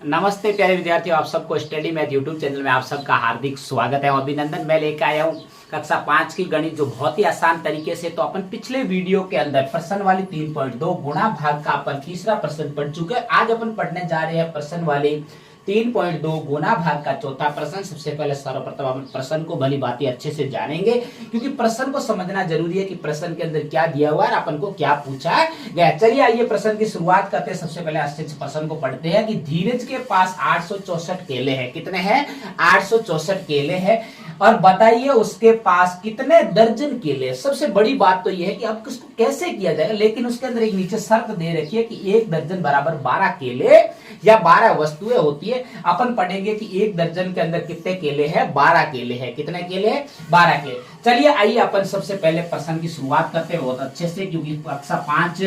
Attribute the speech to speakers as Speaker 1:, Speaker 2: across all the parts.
Speaker 1: नमस्ते प्यारे विद्यार्थियों, आप सबको स्टडी मैथ यूट्यूब चैनल में आप सबका हार्दिक स्वागत है और अभिनंदन। मैं लेकर आया हूँ कक्षा 5 की गणित, जो बहुत ही आसान तरीके से। तो अपन पिछले वीडियो के अंदर प्रश्न वाली 3.2 गुणा भाग का अपन तीसरा प्रश्न पढ़ चुके हैं। आज अपन पढ़ने जा रहे हैं प्रश्न वाली 3.2 गुना भाग का चौथा प्रश्न। सबसे पहले सर्वप्रथम अपन प्रश्न को भली बातें अच्छे से जानेंगे, क्योंकि प्रश्न को समझना जरूरी है कि प्रश्न के अंदर क्या दिया हुआ है, अपन को क्या पूछा गया। चलिए आइए प्रश्न की शुरुआत करते हैं। सबसे पहले अच्छे से प्रश्न को पढ़ते हैं कि धीरज के पास 864 केले हैं। कितने हैं? 864 केले हैं। और बताइए उसके पास कितने दर्जन केले। सबसे बड़ी बात तो यह है कि अब इसको कैसे किया जाएगा, लेकिन उसके अंदर एक नीचे शर्त दे रखी है कि 1 दर्जन बराबर 12 केले या 12 वस्तुएं होती है। अपन पढ़ेंगे कि 1 दर्जन के अंदर कितने केले हैं? 12 केले हैं। कितने केले हैं? 12 केले। चलिए आइए अपन सबसे पहले प्रश्न की शुरुआत करते हैं बहुत अच्छे से, क्योंकि कक्षा 5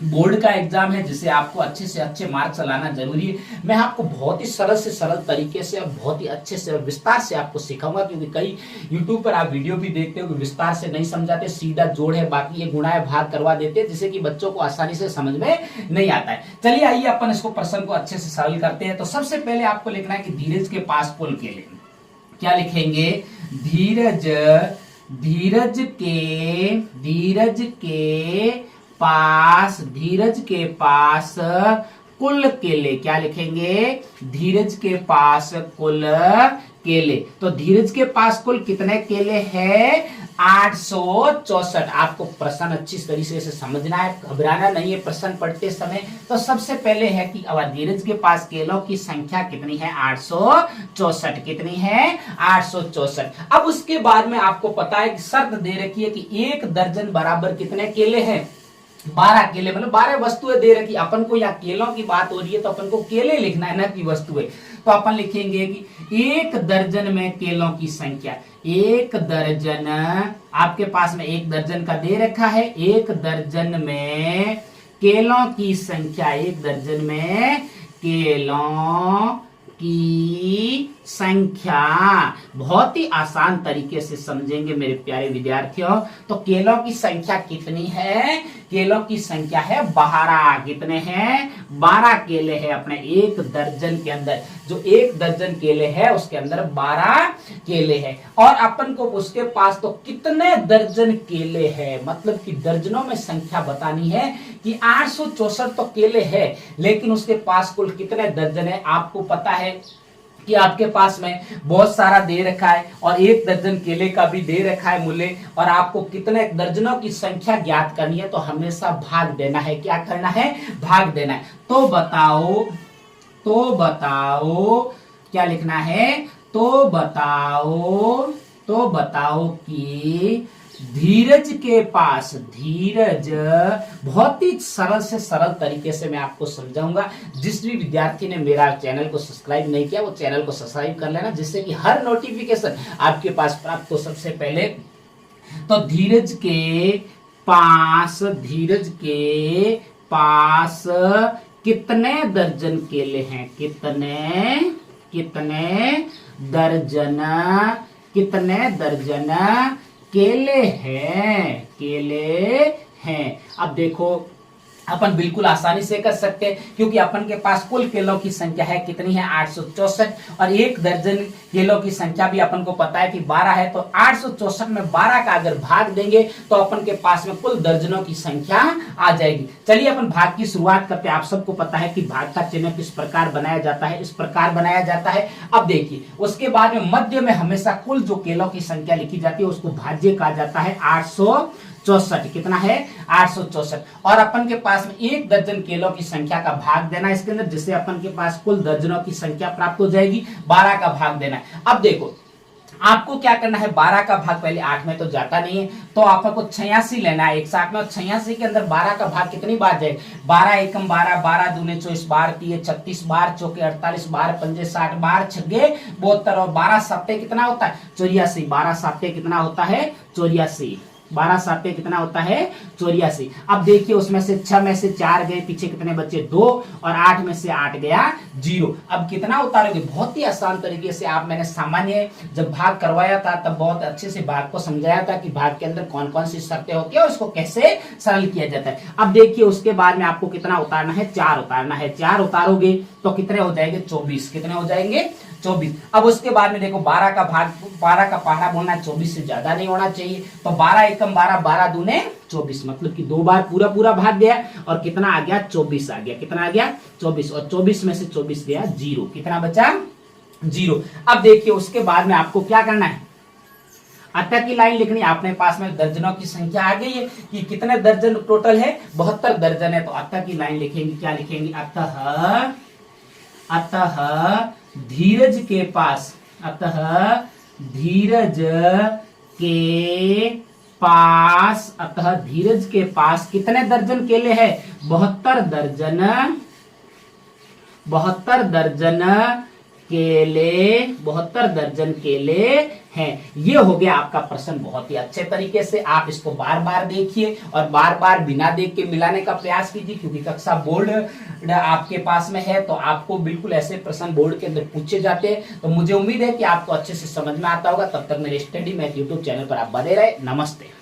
Speaker 1: बोर्ड का एग्जाम है, जिसे आपको अच्छे से अच्छे मार्क्स लाना जरूरी है। मैं आपको बहुत ही सरल से सरल तरीके से और बहुत ही अच्छे से और विस्तार से आपको सिखाऊंगा, क्योंकि कई YouTube पर आप वीडियो भी देखते हो कि विस्तार से नहीं समझाते, सीधा जोड़ है बाकी ये गुणा है भाग करवा देते हैं, जिससे कि बच्चों को आसानी से समझ में नहीं आता है। चलिए आइए अपन इसको प्रश्न को अच्छे से सरल करते हैं। तो सबसे पहले आपको लिखना है कि धीरज के पास कुल केले। क्या लिखेंगे? धीरज के पास कुल केले। क्या लिखेंगे? धीरज के पास कुल केले। तो धीरज के पास कुल कितने केले हैं? 864। आपको प्रश्न अच्छी तरीके से समझना है, घबराना नहीं है प्रश्न पढ़ते समय। तो सबसे पहले है कि अब धीरज के पास केलों की संख्या कितनी है? 864। कितनी है? 864। अब उसके बाद में आपको पता है कि शर्त दे रखी है कि 1 दर्जन बराबर कितने केले हैं? 12 केले, मतलब 12 वस्तुएं दे रखी। अपन को यहाँ केलों की बात हो रही है, तो अपन को केले लिखना है, ना कि वस्तुएं। तो अपन लिखेंगे कि 1 दर्जन में केलों की संख्या। 1 दर्जन, आपके पास में 1 दर्जन का दे रखा है। 1 दर्जन में केलों की संख्या, 1 दर्जन में केलों की संख्या। बहुत ही आसान तरीके से समझेंगे मेरे प्यारे विद्यार्थियों। तो केलों की संख्या कितनी है? केलों की संख्या है 12। कितने हैं? 12 केले हैं अपने 1 दर्जन के अंदर। जो 1 दर्जन केले हैं उसके अंदर 12 केले हैं। और अपन को उसके पास तो कितने दर्जन केले हैं, मतलब कि दर्जनों में संख्या बतानी है कि 864 तो केले हैं, लेकिन उसके पास कुल कितने दर्जन है। आपको पता है कि आपके पास में बहुत सारा दे रखा है और 1 दर्जन केले का भी दे रखा है मूल्य, और आपको कितने दर्जनों की संख्या ज्ञात करनी है। तो हमेशा भाग देना है। क्या करना है? भाग देना है। तो बताओ क्या लिखना है? तो बताओ कि धीरज के पास, धीरज, बहुत ही सरल से सरल तरीके से मैं आपको समझाऊंगा। जिस भी विद्यार्थी ने मेरा चैनल को सब्सक्राइब नहीं किया, वो चैनल को सब्सक्राइब कर लेना, जिससे कि हर नोटिफिकेशन आपके पास प्राप्त हो। सबसे पहले तो धीरज के पास कितने दर्जन केले हैं? कितने दर्जन केले हैं। अब देखो अपन बिल्कुल आसानी से कर सकते हैं, क्योंकि अपन के पास कुल केलों की संख्या है कितनी है? 864। और 1 दर्जन केलों की संख्या भी अपन को पता है कि 12 है। तो 864 में 12 का अगर भाग देंगे तो अपन के पास में कुल दर्जनों की संख्या आ जाएगी। चलिए अपन भाग की शुरुआत करते हैं। आप सबको पता है कि भाग का चिन्ह किस प्रकार बनाया जाता है, इस प्रकार बनाया जाता है। अब देखिए उसके बाद में मध्य में हमेशा कुल जो केलों की संख्या लिखी जाती है उसको भाज्य कहा जाता है। 864। कितना है? 864। और अपन के पास में 1 दर्जन केलों की संख्या का भाग देना इसके अंदर, जिससे अपन के पास कुल दर्जनों की संख्या प्राप्त हो जाएगी। 12 का भाग देना है। अब देखो आपको क्या करना है, 12 का भाग पहले 8 में तो जाता नहीं है, तो आपको 86 लेना है एक साथ में। और 86 के अंदर 12 का भाग कितनी बार जाएगा? 12 एकम 12, 12 दूने 24, 12 तीय 36, 12 चौके 48, 12 पंजे 60, 12 छगे 72, और 12 सत्ते कितना होता है? 84। 12 सत्ते कितना होता है? 84। 12 साते कितना होता है 84। अब देखिए उसमें से 6 में से 4 गए, पीछे कितने बचे 2, और 8 में से 8 गया 0। अब कितना उतारोगे, बहुत ही आसान तरीके से आप, मैंने सामान्य जब भाग करवाया था तब बहुत अच्छे से भाग को समझाया था कि भाग के अंदर कौन कौन सी शर्तें होती है और इसको कैसे सरल किया जाता है। अब देखिए उसके बाद में आपको कितना उतारना है, 4 उतारना है। 4 उतारोगे तो कितने हो जाएंगे 24, कितने हो जाएंगे 24। अब उसके बाद में देखो 12 का भाग, 12 का पहाड़ा बोलना है, 24 से ज्यादा नहीं होना चाहिए। तो 12 एकम 12, 12 दूने 24, मतलब कि 2 बार पूरा पूरा भाग गया और कितना आ गया 24 आ गया। कितना आ गया 24, और 24 में से 24 गया 0, कितना बचा 0। अब देखिए उसके बाद में आपको क्या करना है, अतः की लाइन लिखनी। अपने पास में दर्जनों की संख्या आ गई है कि कितने दर्जन टोटल है, 72 दर्जन है। तो अतः की लाइन लिखेंगे, क्या लिखेंगे, अतः धीरज के पास, अतः धीरज के पास, अतः धीरज के पास कितने दर्जन केले हैं, 72 दर्जन, 72 दर्जन केले, 72 दर्जन केले हैं। ये हो गया आपका प्रश्न। बहुत ही अच्छे तरीके से आप इसको बार बार देखिए और बार बार बिना देख के मिलाने का प्रयास कीजिए, क्योंकि कक्षा बोर्ड आपके पास में है तो आपको बिल्कुल ऐसे प्रश्न बोर्ड के अंदर पूछे जाते हैं। तो मुझे उम्मीद है कि आपको अच्छे से समझ में आता होगा। तब तक मेरे स्टडी मैथ यूट्यूब चैनल पर आप बने रहे। नमस्ते।